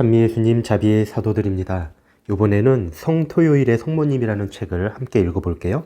찬미예수님 자비의 사도들입니다. 이번에는 성토요일의 성모님이라는 책을 함께 읽어볼게요.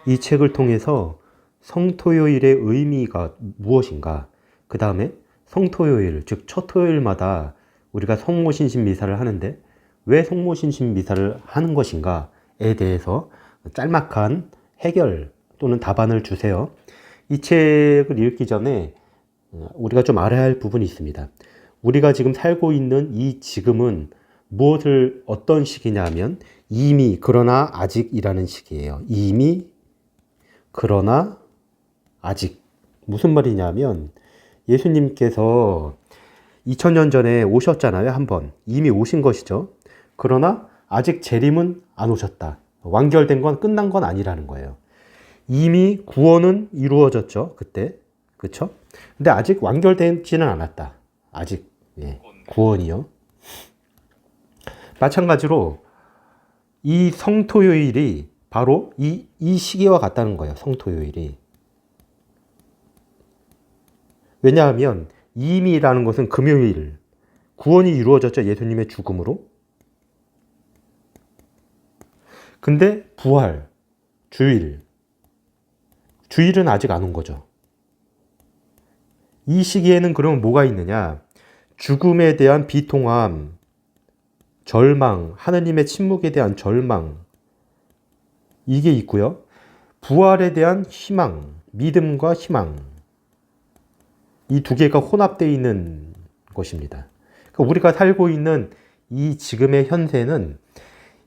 이 책을 통해서 성토요일의 의미가 무엇인가, 그 다음에 성토요일, 즉 첫 토요일마다 우리가 성모신신 미사를 하는데 왜 성모신신 미사를 하는 것인가에 대해서 짤막한 해결 또는 답안을 주세요. 이 책을 읽기 전에 우리가 좀 알아야 할 부분이 있습니다. 우리가 지금 살고 있는 이 지금은 어떤 시기냐 하면 이미 그러나 아직이라는 시기예요. 이미 그러나 아직. 무슨 말이냐면 예수님께서 2000년 전에 오셨잖아요. 한번 이미 오신 것이죠. 그러나 아직 재림은 안 오셨다. 완결된 건 끝난 건 아니라는 거예요. 이미 구원은 이루어졌죠. 그때. 그쵸? 근데 아직 완결되지는 않았다. 아직. 구원이요. 마찬가지로 이 성토요일이 바로 이 시기와 같다는 거예요. 성토요일이. 왜냐하면 이미라는 것은 금요일, 구원이 이루어졌죠. 예수님의 죽음으로. 근데 부활, 주일은 아직 안 온 거죠. 이 시기에는 그러면 뭐가 있느냐? 죽음에 대한 비통함, 절망, 하느님의 침묵에 대한 절망, 이게 있고요. 부활에 대한 희망, 믿음과 희망, 이 두 개가 혼합되어 있는 것입니다. 그러니까 우리가 살고 있는 이 지금의 현세는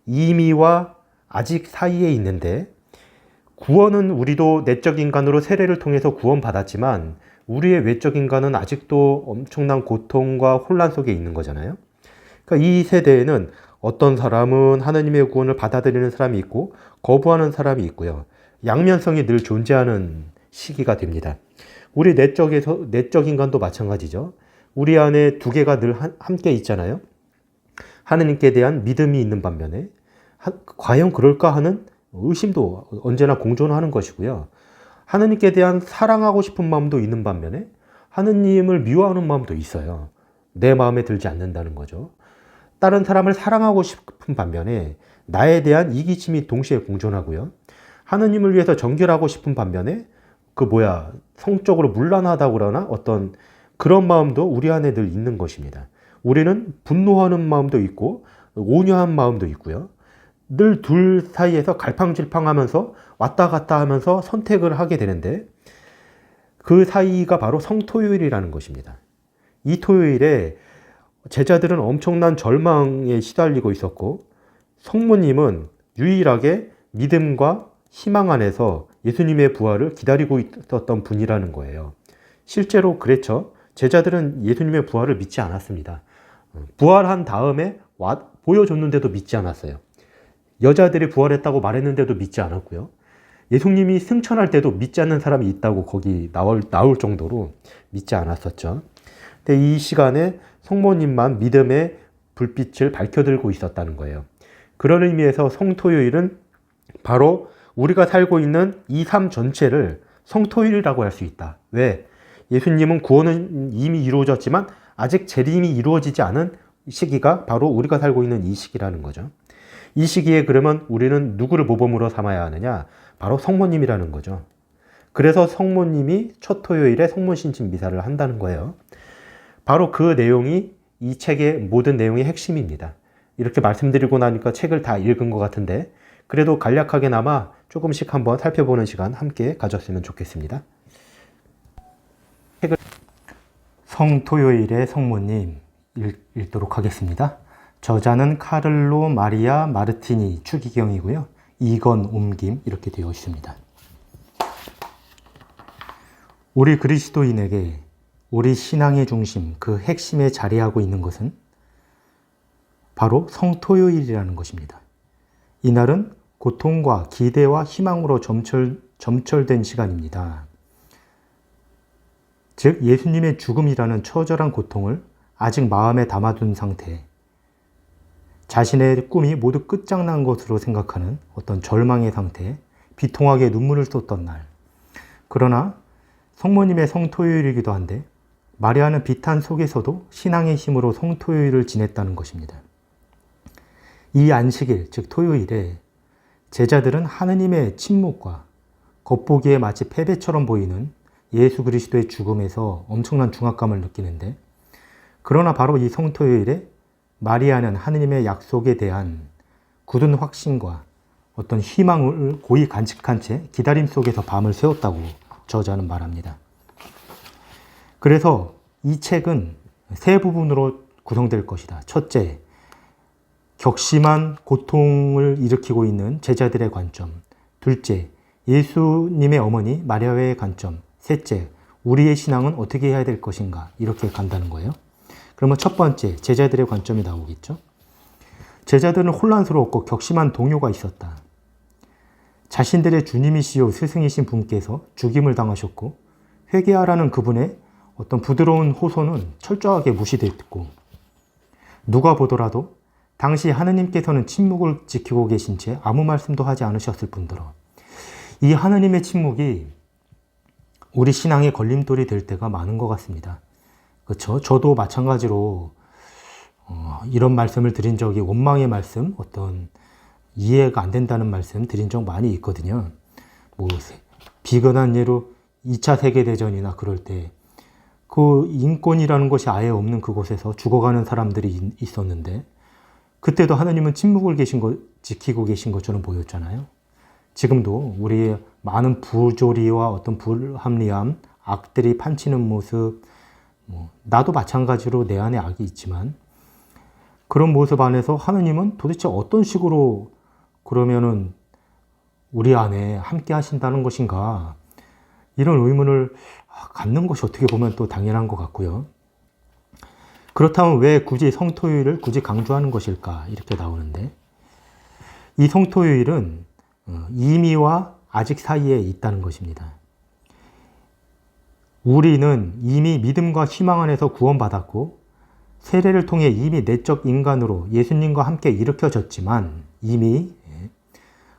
이미와 아직 사이에 있는데, 구원은 우리도 내적 인간으로 세례를 통해서 구원받았지만 우리의 외적 인간은 아직도 엄청난 고통과 혼란 속에 있는 거잖아요. 그러니까 이 세대에는 어떤 사람은 하나님의 구원을 받아들이는 사람이 있고 거부하는 사람이 있고요. 양면성이 늘 존재하는 시기가 됩니다. 우리 내적 인간도 마찬가지죠. 우리 안에 두 개가 늘 함께 있잖아요. 하나님께 대한 믿음이 있는 반면에 과연 그럴까 하는 의심도 언제나 공존하는 것이고요. 하느님께 대한 사랑하고 싶은 마음도 있는 반면에 하느님을 미워하는 마음도 있어요. 내 마음에 들지 않는다는 거죠. 다른 사람을 사랑하고 싶은 반면에 나에 대한 이기심이 동시에 공존하고요. 하느님을 위해서 정결하고 싶은 반면에 성적으로 문란하다고 그러나 어떤 그런 마음도 우리 안에 늘 있는 것입니다. 우리는 분노하는 마음도 있고 온유한 마음도 있고요. 늘 둘 사이에서 갈팡질팡하면서 왔다 갔다 하면서 선택을 하게 되는데 그 사이가 바로 성토요일이라는 것입니다. 이 토요일에 제자들은 엄청난 절망에 시달리고 있었고 성모님은 유일하게 믿음과 희망 안에서 예수님의 부활을 기다리고 있었던 분이라는 거예요. 실제로 그랬죠. 제자들은 예수님의 부활을 믿지 않았습니다. 부활한 다음에 보여줬는데도 믿지 않았어요. 여자들이 부활했다고 말했는데도 믿지 않았고요. 예수님이 승천할 때도 믿지 않는 사람이 있다고 거기 나올 정도로 믿지 않았었죠. 근데 이 시간에 성모님만 믿음의 불빛을 밝혀들고 있었다는 거예요. 그런 의미에서 성토요일은 바로 우리가 살고 있는 이 삶 전체를 성토요일이라고 할 수 있다. 왜? 예수님은 구원은 이미 이루어졌지만 아직 재림이 이루어지지 않은 시기가 바로 우리가 살고 있는 이 시기라는 거죠. 이 시기에 그러면 우리는 누구를 모범으로 삼아야 하느냐? 바로 성모님이라는 거죠. 그래서 성모님이 첫 토요일에 성모신신 미사를 한다는 거예요. 바로 그 내용이 이 책의 모든 내용의 핵심입니다. 이렇게 말씀드리고 나니까 책을 다 읽은 것 같은데 그래도 간략하게나마 조금씩 한번 살펴보는 시간 함께 가졌으면 좋겠습니다. 책을 성토요일의 성모님 읽도록 하겠습니다. 저자는 카를로 마리아 마르티니 추기경이고요. 이건 옮김 이렇게 되어 있습니다. 우리 그리스도인에게 우리 신앙의 중심, 그 핵심에 자리하고 있는 것은 바로 성토요일이라는 것입니다. 이날은 고통과 기대와 희망으로 점철된 시간입니다. 즉 예수님의 죽음이라는 처절한 고통을 아직 마음에 담아둔 상태, 자신의 꿈이 모두 끝장난 것으로 생각하는 어떤 절망의 상태, 비통하게 눈물을 쏟던 날. 그러나 성모님의 성토요일이기도 한데 마리아는 비탄 속에서도 신앙의 힘으로 성토요일을 지냈다는 것입니다. 이 안식일, 즉 토요일에 제자들은 하느님의 침묵과 겉보기에 마치 패배처럼 보이는 예수 그리스도의 죽음에서 엄청난 중압감을 느끼는데, 그러나 바로 이 성토요일에 마리아는 하느님의 약속에 대한 굳은 확신과 어떤 희망을 고이 간직한 채 기다림 속에서 밤을 새웠다고 저자는 말합니다. 그래서 이 책은 세 부분으로 구성될 것이다. 첫째, 격심한 고통을 일으키고 있는 제자들의 관점. 둘째, 예수님의 어머니 마리아의 관점. 셋째, 우리의 신앙은 어떻게 해야 될 것인가. 이렇게 간다는 거예요. 그러면 첫 번째, 제자들의 관점이 나오겠죠. 제자들은 혼란스러웠고 격심한 동요가 있었다. 자신들의 주님이시요 스승이신 분께서 죽임을 당하셨고 회개하라는 그분의 어떤 부드러운 호소는 철저하게 무시됐고, 누가 보더라도 당시 하느님께서는 침묵을 지키고 계신 채 아무 말씀도 하지 않으셨을 뿐더러 이 하느님의 침묵이 우리 신앙의 걸림돌이 될 때가 많은 것 같습니다. 그렇죠? 저도 마찬가지로 이런 말씀을 드린 적이, 원망의 말씀, 어떤 이해가 안 된다는 말씀 드린 적 많이 있거든요. 뭐 비근한 예로 2차 세계대전이나 그럴 때 그 인권이라는 것이 아예 없는 그곳에서 죽어가는 사람들이 있었는데, 그때도 하나님은 침묵을 지키고 계신 것처럼 보였잖아요. 지금도 우리의 많은 부조리와 어떤 불합리함, 악들이 판치는 모습, 나도 마찬가지로 내 안에 악이 있지만 그런 모습 안에서 하느님은 도대체 어떤 식으로 그러면은 우리 안에 함께 하신다는 것인가, 이런 의문을 갖는 것이 어떻게 보면 또 당연한 것 같고요. 그렇다면 왜 굳이 성토요일을 굳이 강조하는 것일까, 이렇게 나오는데, 이 성토요일은 이미와 아직 사이에 있다는 것입니다. 우리는 이미 믿음과 희망 안에서 구원받았고 세례를 통해 이미 내적 인간으로 예수님과 함께 일으켜졌지만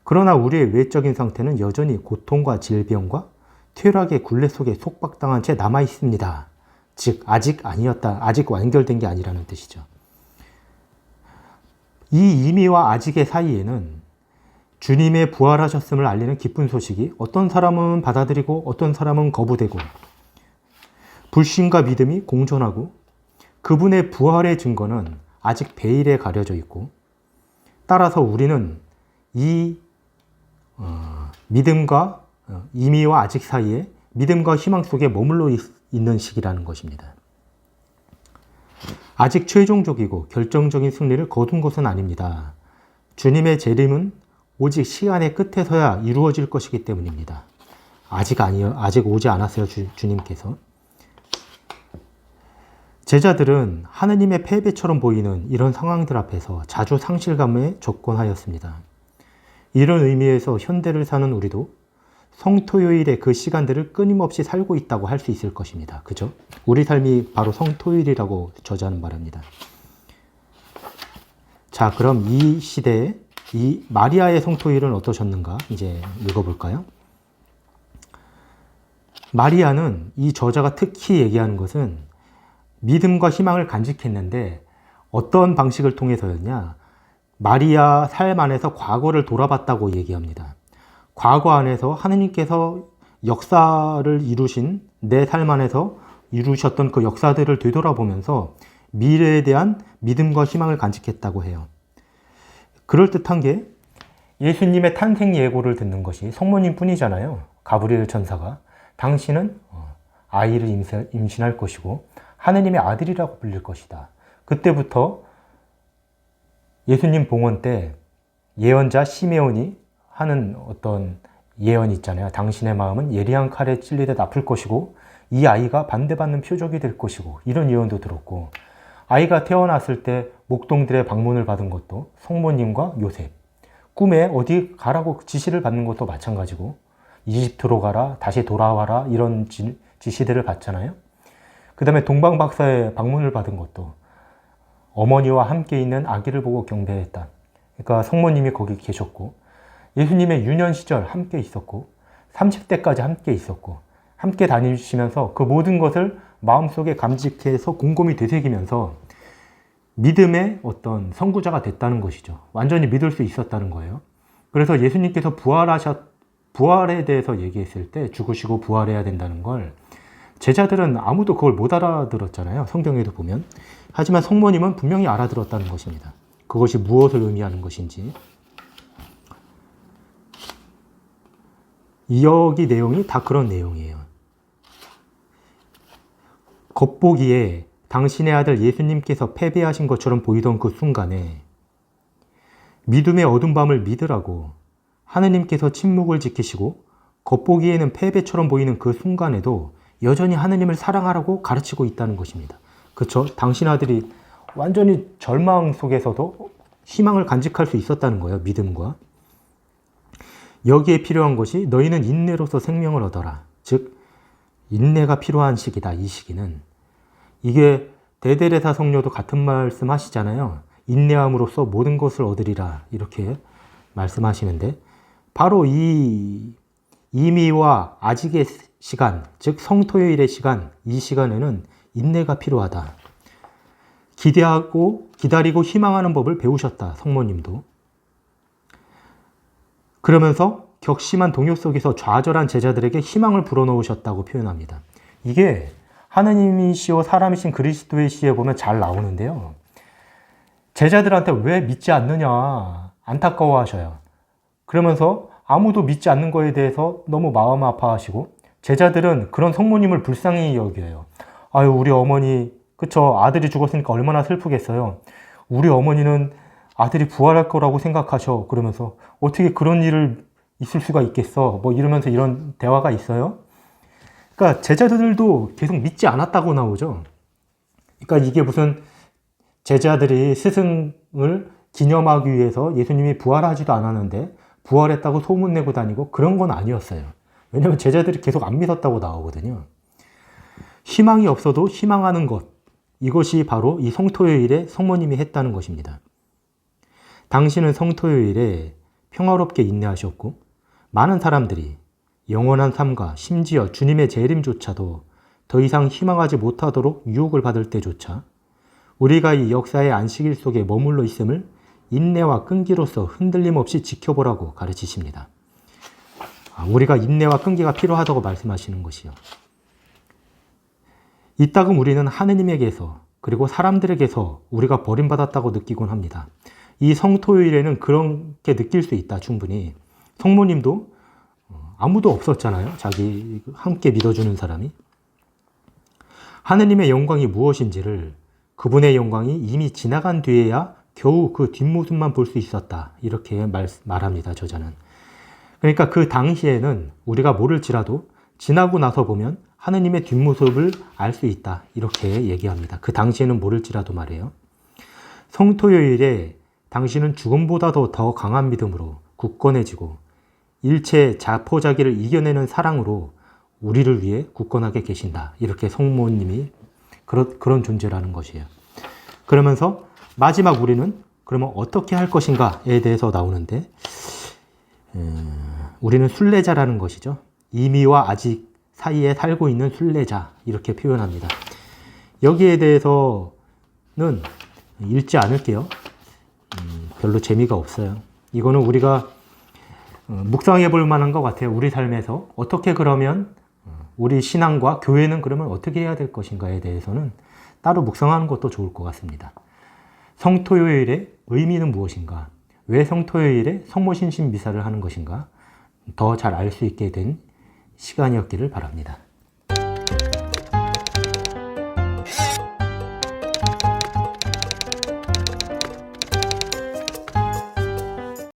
그러나 우리의 외적인 상태는 여전히 고통과 질병과 퇴락의 굴레 속에 속박당한 채 남아 있습니다. 즉 아직 완결된 게 아니라는 뜻이죠. 이 이미와 아직의 사이에는 주님의 부활하셨음을 알리는 기쁜 소식이 어떤 사람은 받아들이고 어떤 사람은 거부되고, 불신과 믿음이 공존하고 그분의 부활의 증거는 아직 베일에 가려져 있고, 따라서 우리는 이 믿음과 이미와 아직 사이에 믿음과 희망 속에 머물러 있는 시기라는 것입니다. 아직 최종적이고 결정적인 승리를 거둔 것은 아닙니다. 주님의 재림은 오직 시간의 끝에서야 이루어질 것이기 때문입니다. 아직 오지 않았어요, 주님께서. 제자들은 하느님의 패배처럼 보이는 이런 상황들 앞에서 자주 상실감에 접근하였습니다. 이런 의미에서 현대를 사는 우리도 성토요일의 그 시간들을 끊임없이 살고 있다고 할 수 있을 것입니다. 그죠? 우리 삶이 바로 성토요일이라고 저자는 말합니다. 자, 그럼 이 시대에 이 마리아의 성토요일은 어떠셨는가 이제 읽어볼까요? 마리아는, 이 저자가 특히 얘기하는 것은 믿음과 희망을 간직했는데 어떤 방식을 통해서였냐? 마리아 삶 안에서 과거를 돌아봤다고 얘기합니다. 과거 안에서 하느님께서 역사를 이루신, 내 삶 안에서 이루셨던 그 역사들을 되돌아보면서 미래에 대한 믿음과 희망을 간직했다고 해요. 그럴듯한 게 예수님의 탄생 예고를 듣는 것이 성모님 뿐이잖아요. 가브리엘 천사가 당신은 아이를 임신할 것이고 하느님의 아들이라고 불릴 것이다. 그때부터 예수님 봉헌 때 예언자 시메온이 하는 어떤 예언이 있잖아요. 당신의 마음은 예리한 칼에 찔리듯 아플 것이고 이 아이가 반대받는 표적이 될 것이고, 이런 예언도 들었고, 아이가 태어났을 때 목동들의 방문을 받은 것도 성모님과 요셉, 꿈에 어디 가라고 지시를 받는 것도 마찬가지고, 이집트로 가라, 다시 돌아와라, 이런 지시들을 받잖아요. 그 다음에 동방박사의 방문을 받은 것도 어머니와 함께 있는 아기를 보고 경배했다. 그러니까 성모님이 거기 계셨고, 예수님의 유년 시절 함께 있었고, 30대까지 함께 있었고, 함께 다니시면서 그 모든 것을 마음속에 감직해서 곰곰이 되새기면서 믿음의 어떤 선구자가 됐다는 것이죠. 완전히 믿을 수 있었다는 거예요. 그래서 예수님께서 부활에 대해서 얘기했을 때 죽으시고 부활해야 된다는 걸 제자들은 아무도 그걸 못 알아들었잖아요. 성경에도 보면. 하지만 성모님은 분명히 알아들었다는 것입니다. 그것이 무엇을 의미하는 것인지. 여기 내용이 다 그런 내용이에요. 겉보기에 당신의 아들 예수님께서 패배하신 것처럼 보이던 그 순간에 믿음의 어두운 밤을 믿으라고 하느님께서 침묵을 지키시고 겉보기에는 패배처럼 보이는 그 순간에도 여전히 하느님을 사랑하라고 가르치고 있다는 것입니다. 그렇죠? 당신 아들이 완전히 절망 속에서도 희망을 간직할 수 있었다는 거예요. 믿음과. 여기에 필요한 것이 너희는 인내로서 생명을 얻어라. 즉 인내가 필요한 시기다. 이 시기는. 이게 대데레사 성녀도 같은 말씀 하시잖아요. 인내함으로써 모든 것을 얻으리라. 이렇게 말씀하시는데 바로 이 이미와 아직의 시간, 즉 성토요일의 시간, 이 시간에는 인내가 필요하다. 기다리고 희망하는 법을 배우셨다. 성모님도. 그러면서 격심한 동요 속에서 좌절한 제자들에게 희망을 불어넣으셨다고 표현합니다. 이게 하느님이시오 사람이신 그리스도의 시에 보면 잘 나오는데요. 제자들한테 왜 믿지 않느냐 안타까워하셔요. 그러면서 아무도 믿지 않는 거에 대해서 너무 마음 아파하시고 제자들은 그런 성모님을 불쌍히 여겨요. 아유 우리 어머니 그쵸 아들이 죽었으니까 얼마나 슬프겠어요. 우리 어머니는 아들이 부활할 거라고 생각하셔. 그러면서 어떻게 그런 일을 있을 수가 있겠어. 뭐 이러면서 이런 대화가 있어요. 그러니까 제자들도 계속 믿지 않았다고 나오죠. 그러니까 이게 무슨 제자들이 스승을 기념하기 위해서 예수님이 부활하지도 않았는데 부활했다고 소문내고 다니고 그런 건 아니었어요. 왜냐하면 제자들이 계속 안 믿었다고 나오거든요. 희망이 없어도 희망하는 것. 이것이 바로 이 성토요일에 성모님이 했다는 것입니다. 당신은 성토요일에 평화롭게 인내하셨고 많은 사람들이 영원한 삶과 심지어 주님의 재림조차도 더 이상 희망하지 못하도록 유혹을 받을 때조차 우리가 이 역사의 안식일 속에 머물러 있음을 인내와 끈기로서 흔들림 없이 지켜보라고 가르치십니다. 우리가 인내와 끈기가 필요하다고 말씀하시는 것이요. 이따금 우리는 하느님에게서 그리고 사람들에게서 우리가 버림받았다고 느끼곤 합니다. 이 성토요일에는 그렇게 느낄 수 있다. 충분히. 성모님도 아무도 없었잖아요. 자기 함께 믿어주는 사람이. 하느님의 영광이 무엇인지를 그분의 영광이 이미 지나간 뒤에야 겨우 그 뒷모습만 볼 수 있었다. 이렇게 말합니다. 저자는. 그러니까 그 당시에는 우리가 모를지라도 지나고 나서 보면 하느님의 뒷모습을 알 수 있다. 이렇게 얘기합니다. 그 당시에는 모를지라도 말이에요. 성토요일에 당신은 죽음보다도 더 강한 믿음으로 굳건해지고 일체 자포자기를 이겨내는 사랑으로 우리를 위해 굳건하게 계신다. 이렇게 성모님이 그런 존재라는 것이에요. 그러면서 마지막 우리는 그러면 어떻게 할 것인가에 대해서 나오는데 우리는 순례자라는 것이죠. 이미와 아직 사이에 살고 있는 순례자 이렇게 표현합니다. 여기에 대해서는 읽지 않을게요. 별로 재미가 없어요. 이거는 우리가 묵상해 볼 만한 것 같아요. 우리 삶에서 어떻게 그러면 우리 신앙과 교회는 그러면 어떻게 해야 될 것인가에 대해서는 따로 묵상하는 것도 좋을 것 같습니다. 성토요일의 의미는 무엇인가? 왜 성토요일에 성모신신 미사를 하는 것인가? 더 잘 알 수 있게 된 시간이었기를 바랍니다.